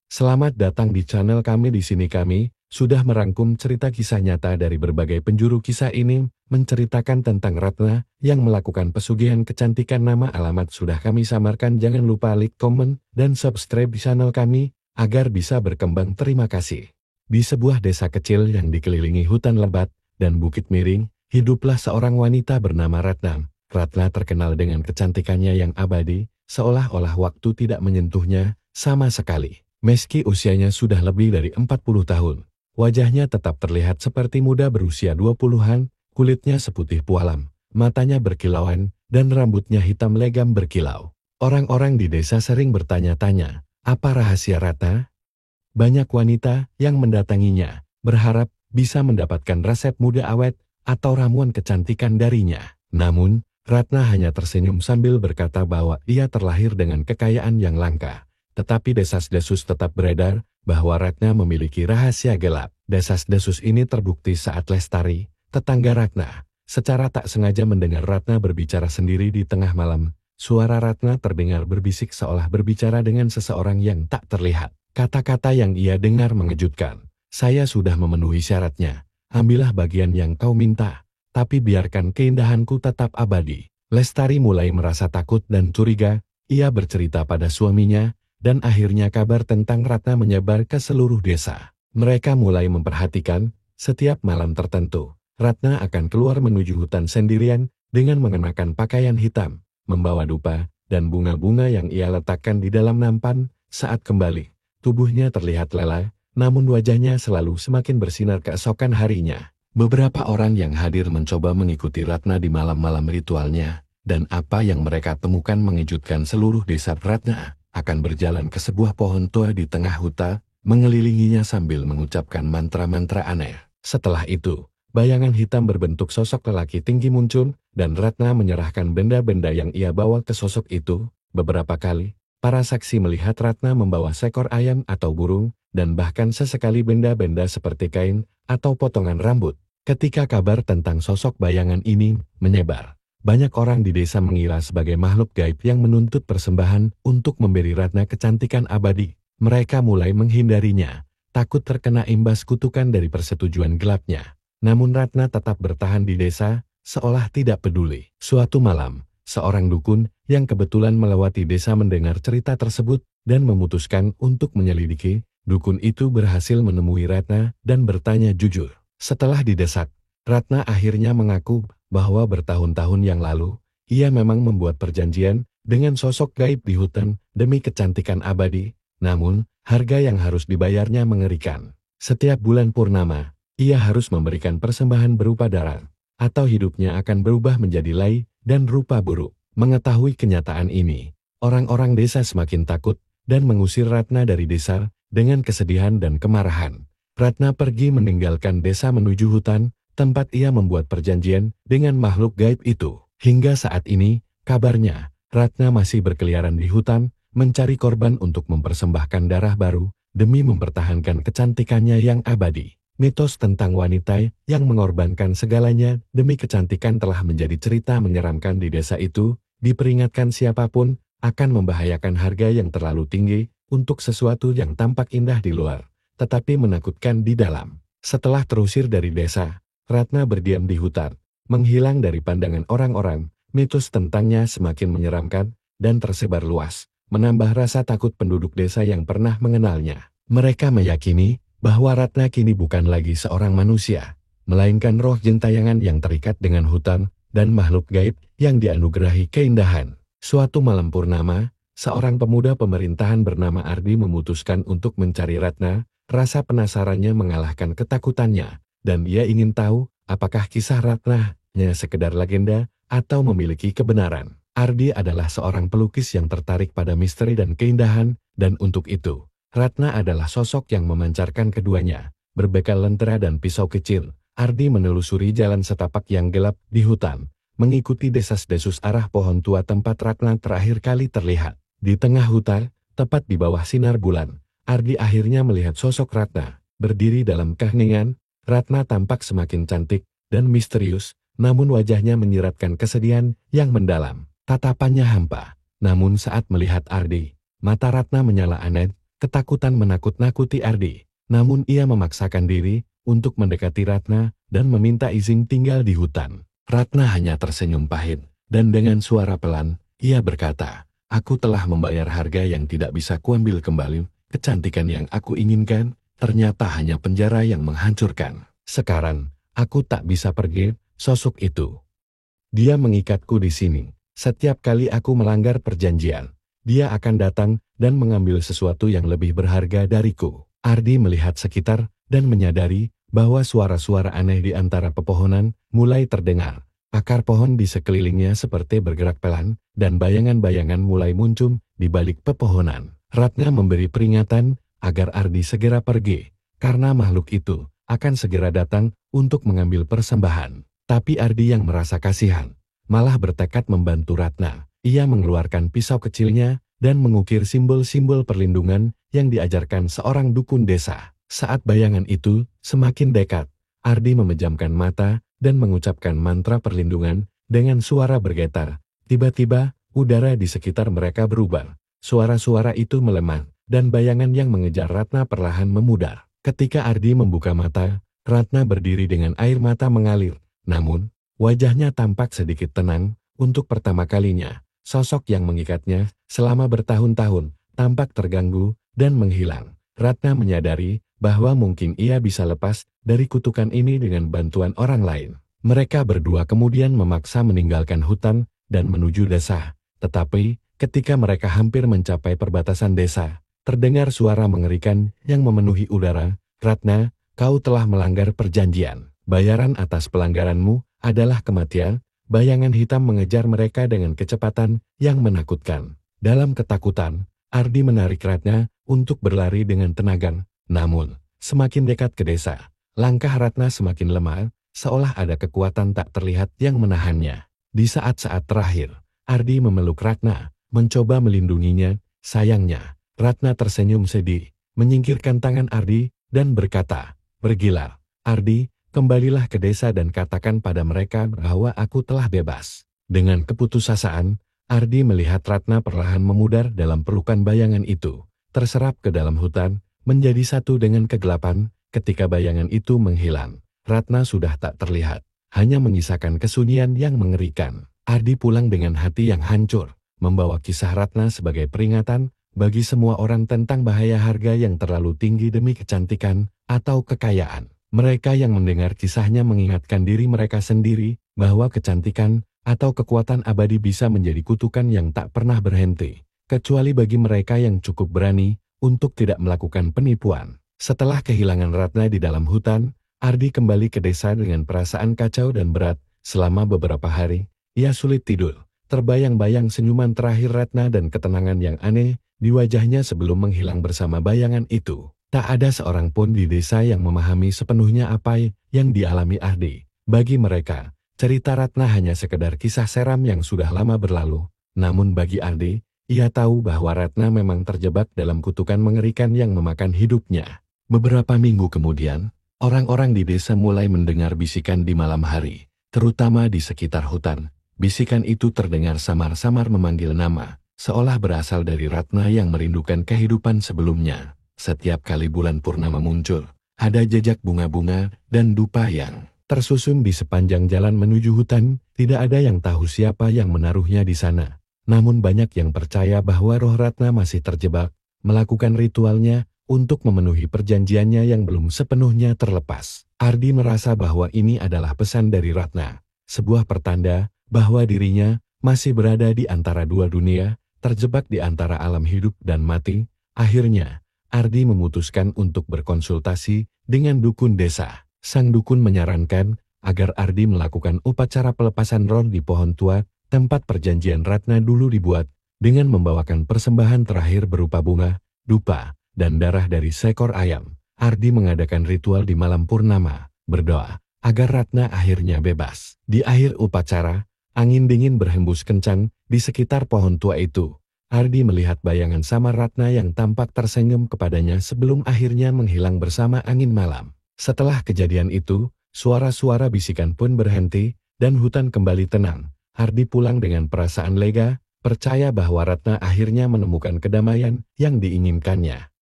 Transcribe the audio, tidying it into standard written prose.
Selamat datang di channel kami. Di sini kami sudah merangkum cerita kisah nyata dari berbagai penjuru. Kisah ini menceritakan tentang Ratna yang melakukan pesugihan kecantikan. Nama alamat sudah kami samarkan. Jangan lupa like, komen, dan subscribe di channel kami agar bisa berkembang. Terima kasih. Di sebuah desa kecil yang dikelilingi hutan lebat dan bukit miring, hiduplah seorang wanita bernama Ratna. Ratna terkenal dengan kecantikannya yang abadi, seolah-olah waktu tidak menyentuhnya sama sekali. Meski usianya sudah lebih dari 40 tahun, wajahnya tetap terlihat seperti muda berusia 20-an, kulitnya seputih pualam, matanya berkilauan, dan rambutnya hitam legam berkilau. Orang-orang di desa sering bertanya-tanya, apa rahasia Ratna? Banyak wanita yang mendatanginya, berharap bisa mendapatkan resep muda awet atau ramuan kecantikan darinya. Namun, Ratna hanya tersenyum sambil berkata bahwa ia terlahir dengan kekayaan yang langka. Tetapi desas-desus tetap beredar bahwa Ratna memiliki rahasia gelap. Desas-desus ini terbukti saat Lestari, tetangga Ratna, secara tak sengaja mendengar Ratna berbicara sendiri di tengah malam. Suara Ratna terdengar berbisik seolah berbicara dengan seseorang yang tak terlihat. Kata-kata yang ia dengar mengejutkan. Saya sudah memenuhi syaratnya. Ambillah bagian yang kau minta, tapi biarkan keindahanku tetap abadi. Lestari mulai merasa takut dan curiga. Ia bercerita pada suaminya, dan akhirnya kabar tentang Ratna menyebar ke seluruh desa. Mereka mulai memperhatikan, setiap malam tertentu, Ratna akan keluar menuju hutan sendirian dengan mengenakan pakaian hitam, membawa dupa, dan bunga-bunga yang ia letakkan di dalam nampan. Saat kembali, tubuhnya terlihat lelah, namun wajahnya selalu semakin bersinar keesokan harinya. Beberapa orang yang hadir mencoba mengikuti Ratna di malam-malam ritualnya, dan apa yang mereka temukan mengejutkan seluruh desa. Ratna akan berjalan ke sebuah pohon tua di tengah hutan, mengelilinginya sambil mengucapkan mantra-mantra aneh. Setelah itu, bayangan hitam berbentuk sosok lelaki tinggi muncul, dan Ratna menyerahkan benda-benda yang ia bawa ke sosok itu. Beberapa kali, para saksi melihat Ratna membawa seekor ayam atau burung, dan bahkan sesekali benda-benda seperti kain atau potongan rambut. Ketika kabar tentang sosok bayangan ini menyebar, banyak orang di desa mengira sebagai makhluk gaib yang menuntut persembahan untuk memberi Ratna kecantikan abadi. Mereka mulai menghindarinya, takut terkena imbas kutukan dari persetujuan gelapnya. Namun Ratna tetap bertahan di desa, seolah tidak peduli. Suatu malam, seorang dukun yang kebetulan melewati desa mendengar cerita tersebut dan memutuskan untuk menyelidiki. Dukun itu berhasil menemui Ratna dan bertanya jujur. Setelah didesak, Ratna akhirnya mengaku bahwa bertahun-tahun yang lalu, ia memang membuat perjanjian dengan sosok gaib di hutan demi kecantikan abadi. Namun, harga yang harus dibayarnya mengerikan. Setiap bulan purnama, ia harus memberikan persembahan berupa darah, atau hidupnya akan berubah menjadi lai dan rupa buruk. Mengetahui kenyataan ini, orang-orang desa semakin takut dan mengusir Ratna dari desa dengan kesedihan dan kemarahan. Ratna pergi meninggalkan desa menuju hutan, tempat ia membuat perjanjian dengan makhluk gaib itu. Hingga saat ini, kabarnya, Ratna masih berkeliaran di hutan, mencari korban untuk mempersembahkan darah baru, demi mempertahankan kecantikannya yang abadi. Mitos tentang wanita yang mengorbankan segalanya demi kecantikan telah menjadi cerita menyeramkan di desa itu. Diperingatkan siapapun akan membahayakan harga yang terlalu tinggi untuk sesuatu yang tampak indah di luar, tetapi menakutkan di dalam. Setelah terusir dari desa, Ratna berdiam di hutan, menghilang dari pandangan orang-orang. Mitos tentangnya semakin menyeramkan dan tersebar luas, menambah rasa takut penduduk desa yang pernah mengenalnya. Mereka meyakini bahwa Ratna kini bukan lagi seorang manusia, melainkan roh gentayangan yang terikat dengan hutan dan makhluk gaib yang dianugerahi keindahan. Suatu malam purnama, seorang pemuda pemerintahan bernama Ardi memutuskan untuk mencari Ratna. Rasa penasarannya mengalahkan ketakutannya, dan dia ingin tahu apakah kisah Ratna hanya sekedar legenda atau memiliki kebenaran. Ardi adalah seorang pelukis yang tertarik pada misteri dan keindahan, dan untuk itu, Ratna adalah sosok yang memancarkan keduanya. Berbekal lentera dan pisau kecil, Ardi menelusuri jalan setapak yang gelap di hutan, mengikuti desas-desus arah pohon tua tempat Ratna terakhir kali terlihat. Di tengah hutan, tepat di bawah sinar bulan, Ardi akhirnya melihat sosok Ratna. Berdiri dalam keheningan, Ratna tampak semakin cantik dan misterius, namun wajahnya menyiratkan kesedihan yang mendalam. Tatapannya hampa, namun saat melihat Ardi, mata Ratna menyala aneh, Ketakutan menakut-nakuti Ardi, namun ia memaksakan diri untuk mendekati Ratna dan meminta izin tinggal di hutan. Ratna hanya tersenyum pahit, dan dengan suara pelan, ia berkata, "Aku telah membayar harga yang tidak bisa kuambil kembali. Kecantikan yang aku inginkan, ternyata hanya penjara yang menghancurkan. Sekarang, aku tak bisa pergi, sosok itu. Dia mengikatku di sini. Setiap kali aku melanggar perjanjian, dia akan datang dan mengambil sesuatu yang lebih berharga dariku." Ardi melihat sekitar dan menyadari bahwa suara-suara aneh di antara pepohonan mulai terdengar. Akar pohon di sekelilingnya seperti bergerak pelan, dan bayangan-bayangan mulai muncul di balik pepohonan. Ratna memberi peringatan agar Ardi segera pergi, karena makhluk itu akan segera datang untuk mengambil persembahan. Tapi Ardi yang merasa kasihan, malah bertekad membantu Ratna. Ia mengeluarkan pisau kecilnya dan mengukir simbol-simbol perlindungan yang diajarkan seorang dukun desa. Saat bayangan itu semakin dekat, Ardi memejamkan mata dan mengucapkan mantra perlindungan dengan suara bergetar. Tiba-tiba, udara di sekitar mereka berubah. Suara-suara itu melemah, dan bayangan yang mengejar Ratna perlahan memudar. Ketika Ardi membuka mata, Ratna berdiri dengan air mata mengalir. Namun, wajahnya tampak sedikit tenang. Untuk pertama kalinya, sosok yang mengikatnya selama bertahun-tahun tampak terganggu dan menghilang. Ratna menyadari bahwa mungkin ia bisa lepas dari kutukan ini dengan bantuan orang lain. Mereka berdua kemudian memaksa meninggalkan hutan dan menuju desa. Tetapi, ketika mereka hampir mencapai perbatasan desa, terdengar suara mengerikan yang memenuhi udara. "Ratna, kau telah melanggar perjanjian. Bayaran atas pelanggaranmu adalah kematian." Bayangan hitam mengejar mereka dengan kecepatan yang menakutkan. Dalam ketakutan, Ardi menarik Ratna untuk berlari dengan tenaga. Namun, semakin dekat ke desa, langkah Ratna semakin lemah, seolah ada kekuatan tak terlihat yang menahannya. Di saat-saat terakhir, Ardi memeluk Ratna, mencoba melindunginya. Sayangnya, Ratna tersenyum sedih, menyingkirkan tangan Ardi, dan berkata, "Pergilah, Ardi, kembalilah ke desa dan katakan pada mereka bahwa aku telah bebas." Dengan keputusasaan, Ardi melihat Ratna perlahan memudar dalam pelukan bayangan itu, terserap ke dalam hutan, menjadi satu dengan kegelapan. Ketika bayangan itu menghilang, Ratna sudah tak terlihat, hanya menyisakan kesunyian yang mengerikan. Ardi pulang dengan hati yang hancur, membawa kisah Ratna sebagai peringatan bagi semua orang tentang bahaya harga yang terlalu tinggi demi kecantikan atau kekayaan. Mereka yang mendengar kisahnya mengingatkan diri mereka sendiri bahwa kecantikan atau kekuatan abadi bisa menjadi kutukan yang tak pernah berhenti, kecuali bagi mereka yang cukup berani untuk tidak melakukan penipuan. Setelah kehilangan Ratna di dalam hutan, Ardi kembali ke desa dengan perasaan kacau dan berat. Selama beberapa hari, ia sulit tidur. Terbayang-bayang senyuman terakhir Ratna dan ketenangan yang aneh di wajahnya sebelum menghilang bersama bayangan itu. Tak ada seorang pun di desa yang memahami sepenuhnya apa yang dialami Ardi. Bagi mereka, cerita Ratna hanya sekedar kisah seram yang sudah lama berlalu. Namun bagi Ardi, ia tahu bahwa Ratna memang terjebak dalam kutukan mengerikan yang memakan hidupnya. Beberapa minggu kemudian, orang-orang di desa mulai mendengar bisikan di malam hari, terutama di sekitar hutan. Bisikan itu terdengar samar-samar memanggil nama, seolah berasal dari Ratna yang merindukan kehidupan sebelumnya. Setiap kali bulan purnama muncul, ada jejak bunga-bunga dan dupa yang tersusun di sepanjang jalan menuju hutan. Tidak ada yang tahu siapa yang menaruhnya di sana. Namun banyak yang percaya bahwa roh Ratna masih terjebak, melakukan ritualnya untuk memenuhi perjanjiannya yang belum sepenuhnya terlepas. Ardi merasa bahwa ini adalah pesan dari Ratna, sebuah pertanda bahwa dirinya masih berada di antara dua dunia, terjebak di antara alam hidup dan mati. Akhirnya, Ardi memutuskan untuk berkonsultasi dengan dukun desa. Sang dukun menyarankan agar Ardi melakukan upacara pelepasan roh di pohon tua, tempat perjanjian Ratna dulu dibuat, dengan membawakan persembahan terakhir berupa bunga, dupa, dan darah dari seekor ayam. Ardi mengadakan ritual di malam purnama, berdoa agar Ratna akhirnya bebas. Di akhir upacara, angin dingin berhembus kencang di sekitar pohon tua itu. Ardi melihat bayangan samar Ratna yang tampak tersenyum kepadanya sebelum akhirnya menghilang bersama angin malam. Setelah kejadian itu, suara-suara bisikan pun berhenti, dan hutan kembali tenang. Ardi pulang dengan perasaan lega, percaya bahwa Ratna akhirnya menemukan kedamaian yang diinginkannya.